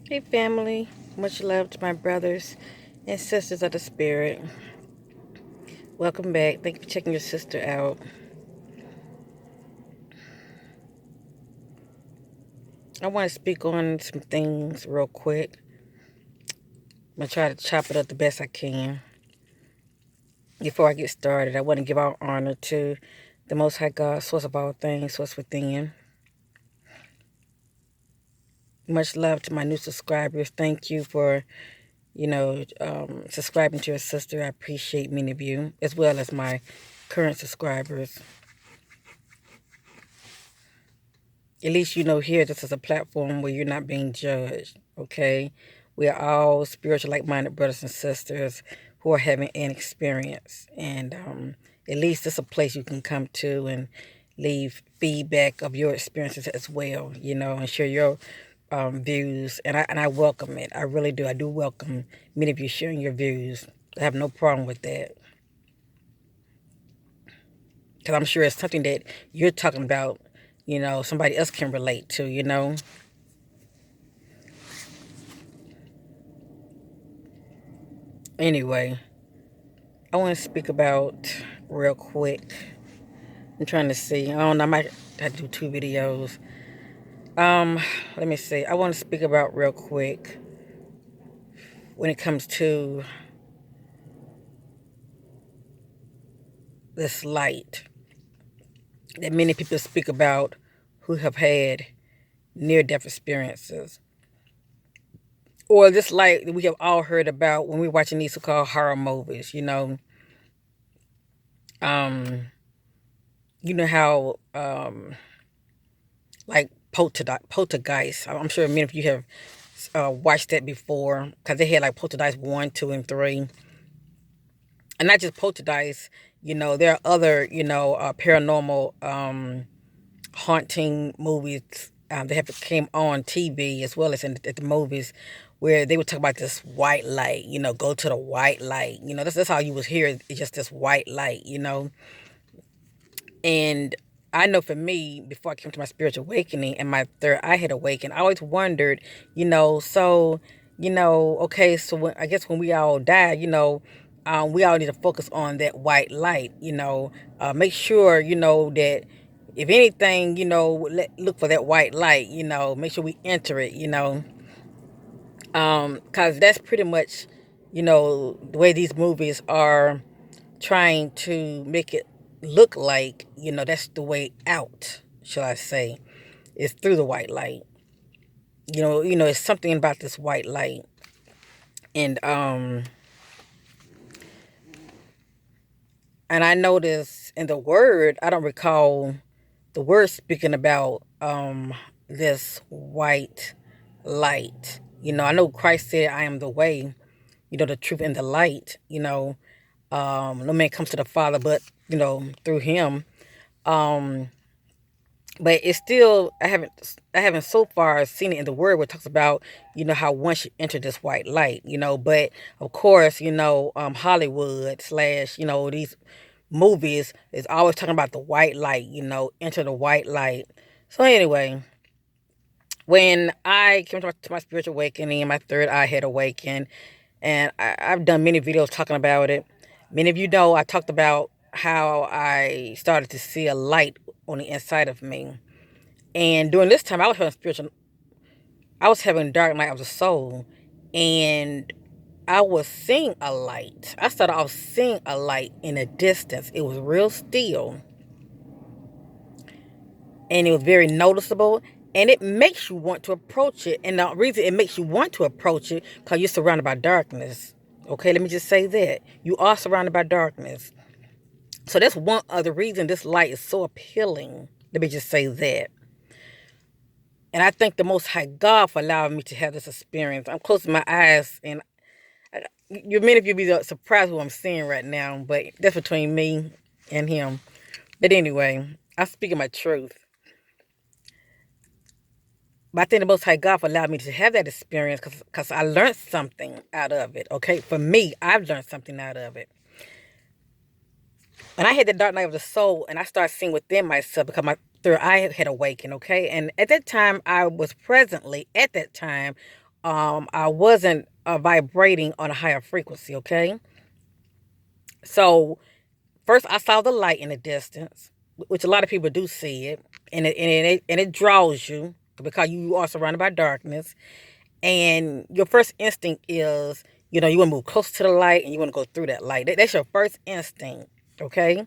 Hey family, much love to my brothers and sisters of the spirit. Welcome back. Thank you for checking your sister out. I want to speak on some things real quick. I'm going to try to chop it up the best I can. Before I get started, I want to give all honor to the Most High God, source of all things, source within. Much love to my new subscribers. Thank you for, subscribing to your sister. I appreciate many of you, as well as my current subscribers. At least you know here this is a platform where you're not being judged, okay? We are all spiritual, like-minded brothers and sisters who are having an experience. And at least it's a place you can come to and leave feedback of your experiences as well, and share your views. And I welcome it. I really do. I do welcome many of you sharing your views. I have no problem with that. Because I'm sure it's something that you're talking about, somebody else can relate to. Anyway, I want to speak about real quick. I'm trying to see. I don't know. I might have to do 2 videos. Let me see. I want to speak about real quick when it comes to this light that many people speak about who have had near-death experiences, or this light that we have all heard about when we're watching these so-called horror movies. Um, you know how like Poltergeist. I'm sure many of you have watched that before, because they had like Poltergeist 1, 2, and 3, and not just Poltergeist. There are other paranormal haunting movies that have came on TV as well as at the movies, where they would talk about this white light. Go to the white light. That's all you would hear. It's just this white light. And I know for me, before I came to my spiritual awakening and my third eye had awakened, I always wondered, okay, so I guess when we all die, we all need to focus on that white light. Make sure, that if anything, look for that white light. Make sure we enter it. Because that's pretty much, the way these movies are trying to make it look like, that's the way out, shall I say, is through the white light. It's something about this white light. And I notice in the word, I don't recall the word speaking about this white light. I know Christ said, I am the way, the truth and the light. No man comes to the Father but, through him. But it's still, I haven't so far seen it in the word where it talks about, how once you enter this white light. But of course, Hollywood slash, these movies is always talking about the white light, enter the white light. So anyway, when I came to my spiritual awakening and my third eye had awakened, and I've done many videos talking about it. Many of you know I talked about how I started to see a light on the inside of me. And during this time, I was having dark night of the soul. And I was seeing a light. I started off seeing a light in the distance. It was real still. And it was very noticeable. And it makes you want to approach it. And the reason it makes you want to approach it, because you're surrounded by darkness. Okay, let me just say that. You are surrounded by darkness. So that's one other reason this light is so appealing. Let me just say that. And I thank the Most High God for allowing me to have this experience. I'm closing my eyes, and many of you be surprised what I'm seeing right now, but that's between me and him. But anyway, I'm speaking my truth. But I thank the Most High God for allowing me to have that experience, because I learned something out of it, okay? For me, I've learned something out of it. And I had the dark night of the soul, and I started seeing within myself because my third eye had awakened, okay? And at that time, I was presently, at that time, I wasn't vibrating on a higher frequency, okay? So first I saw the light in the distance, which a lot of people do see it, and it draws you because you are surrounded by darkness. And your first instinct is, you want to move close to the light and you want to go through that light. That's your first instinct, okay?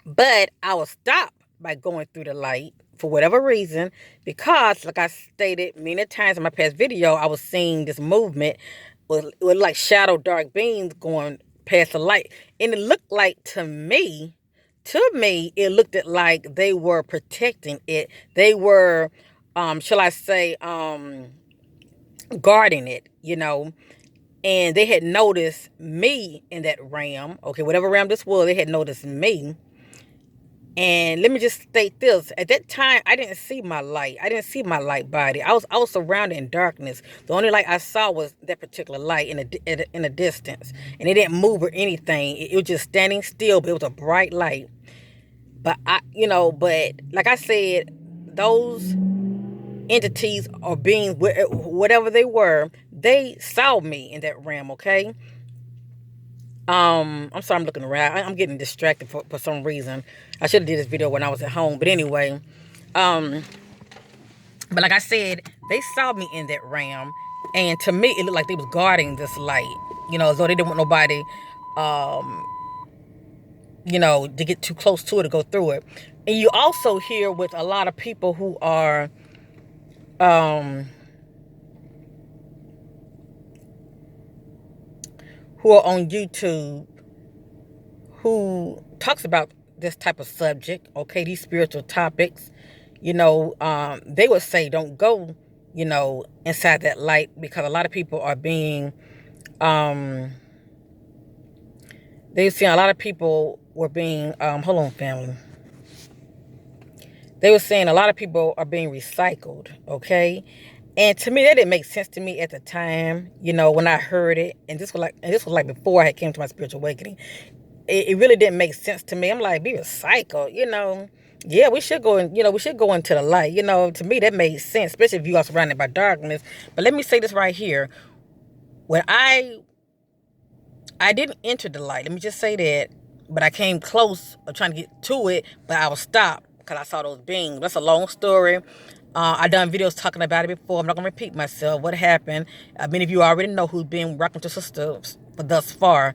But I was stopped by going through the light for whatever reason, because, like I stated many times in my past video, I was seeing this movement with like shadow dark beams going past the light. And it looked like to me, it looked like they were protecting it. They were, shall I say, guarding it. And they had noticed me in that realm. Okay, whatever realm this was, they had noticed me. And let me just state this: at that time, I didn't see my light. I didn't see my light body. I was surrounded in darkness. The only light I saw was that particular light in a distance, and it didn't move or anything. It was just standing still, but it was a bright light. But like I said, those entities or beings, whatever they were, they saw me in that realm. Okay. I'm sorry, I'm looking around. I'm getting distracted for some reason. I should have did this video when I was at home. But anyway, um, but like I said, they saw me in that realm, and to me, it looked like they was guarding this light. As though they didn't want nobody, um, to get too close to it or go through it. And you also hear with a lot of people um, who are on YouTube, who talks about this type of subject, okay, these spiritual topics, they would say don't go, inside that light, because a lot of people are being, they've seen a lot of people were being, hold on, family. They were saying a lot of people are being recycled, okay? And to me, that didn't make sense to me at the time, when I heard it. And this was like before I had came to my spiritual awakening. It really didn't make sense to me. I'm like, be recycled. Yeah, we should go into the light. To me that made sense, especially if you are surrounded by darkness. But let me say this right here. When I didn't enter the light, let me just say that, but I came close of trying to get to it, but I was stopped because I saw those beings. That's a long story. I done videos talking about it before. I'm not gonna repeat myself. What happened? Many of you already know who's been rocking to sisters for thus far.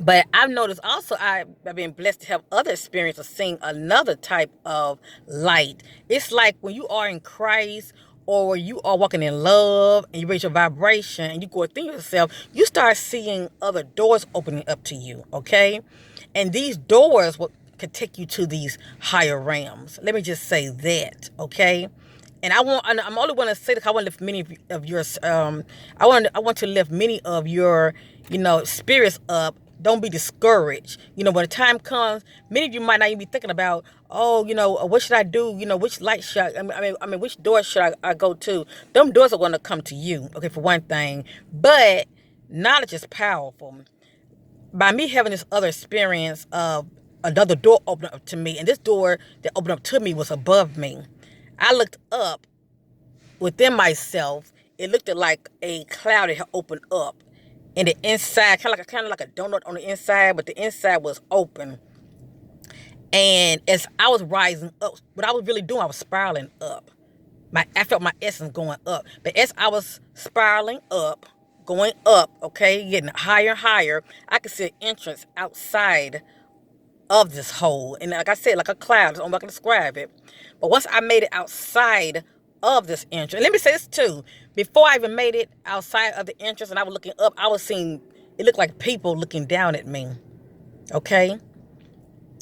But I've noticed also I've been blessed to have other experience of seeing another type of light. It's like when you are in Christ, or you are walking in love and you raise your vibration and you go within yourself, you start seeing other doors opening up to you, okay? And these doors could take you to these higher realms. Let me just say that, okay? And I'm only want to say that I want to lift many of your, I want to lift many of your, spirits up. Don't be discouraged. When the time comes, many of you might not even be thinking about, oh, what should I do? Which light should I mean, which door should I go to? Them doors are going to come to you, okay, for one thing. But knowledge is powerful. By me having this other experience of another door open up to me, and this door that opened up to me was above me. I looked up within myself. It looked like a cloud that had opened up. And the inside, kind of like a donut on the inside, but the inside was open. And as I was rising up, what I was really doing, I was spiraling up. I felt my essence going up. But as I was spiraling up, going up, okay, getting higher and higher, I could see an entrance outside of this hole. And like I said, like a cloud, I'm not going to describe it. But once I made it outside of this entrance, and let me say this too, before I even made it outside of the entrance and I was looking up, I was seeing, it looked like people looking down at me, okay?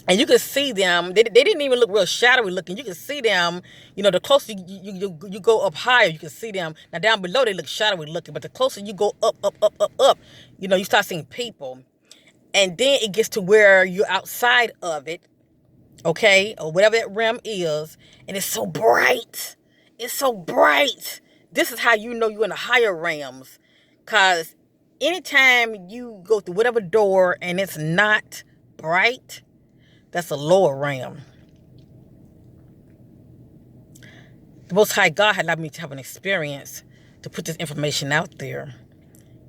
And you could see them, they didn't even look real shadowy looking. You could see them, the closer you go up higher, you can see them. Now down below, they look shadowy looking, but the closer you go up, you start seeing people. And then it gets to where you're outside of it, okay, or whatever that realm is, and it's so bright. It's so bright. This is how you know you're in the higher realms, because anytime you go through whatever door and it's not bright, that's a lower realm. The Most High God had allowed me to have an experience to put this information out there.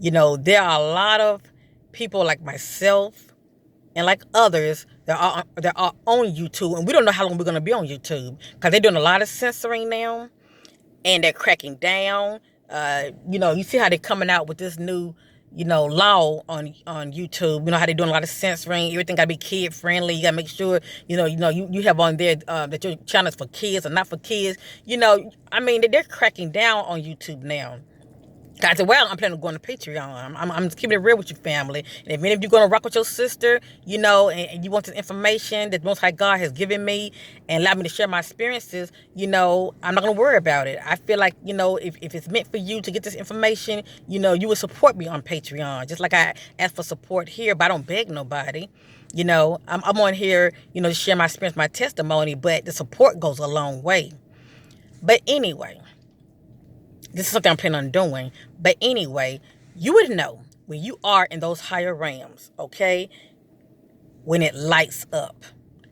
There are a lot of people like myself and like others that are on YouTube, and we don't know how long we're gonna be on YouTube because they're doing a lot of censoring now, and they're cracking down. You see how they're coming out with this new, law on YouTube. You know how they're doing a lot of censoring. Everything gotta be kid friendly. You gotta make sure, you have on there that your channel's for kids or not for kids. They're cracking down on YouTube now. I said, well, I'm planning on going to Patreon. I'm just keeping it real with you, family. And if any of you going to rock with your sister, and you want this information that Most High God has given me and allowed me to share my experiences, I'm not going to worry about it. I feel like, if it's meant for you to get this information, you would support me on Patreon. Just like I ask for support here, but I don't beg nobody. I'm on here, to share my experience, my testimony, but the support goes a long way. But anyway, this is something I'm planning on doing. But anyway, you would know when you are in those higher realms, okay? When it lights up.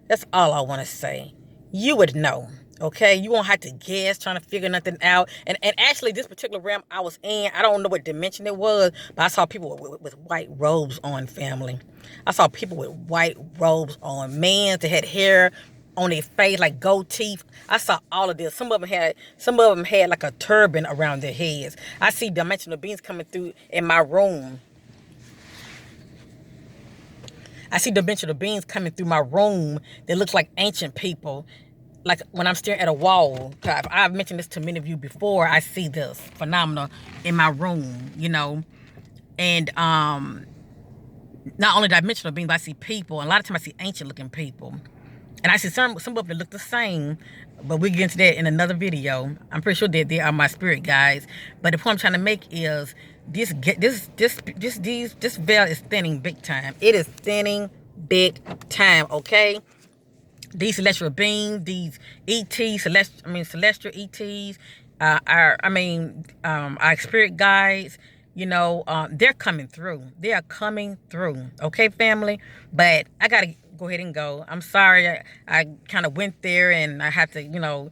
That's all I want to say. You would know, okay? You won't have to guess, trying to figure nothing out. And actually, this particular realm I was in, I don't know what dimension it was, but I saw people with white robes on, family. I saw people with white robes on. Men that had hair on their face, like gold teeth. I saw all of this. Some of them had like a turban around their heads. I see dimensional beings coming through in my room. I see dimensional beings coming through my room that looks like ancient people. Like when I'm staring at a wall. I've mentioned this to many of you before. I see this phenomenon in my room, And not only dimensional beings, but I see people. And a lot of times I see ancient looking people. And I see some of them look the same, but we'll get into that in another video. I'm pretty sure that they are my spirit guides. But the point I'm trying to make is this veil is thinning big time. It is thinning big time, okay? These celestial beings, these ETs, celestial ETs, our spirit guides, they're coming through. They are coming through, okay, family? But I gotta go ahead and go. I'm sorry I kind of went there, and I had to,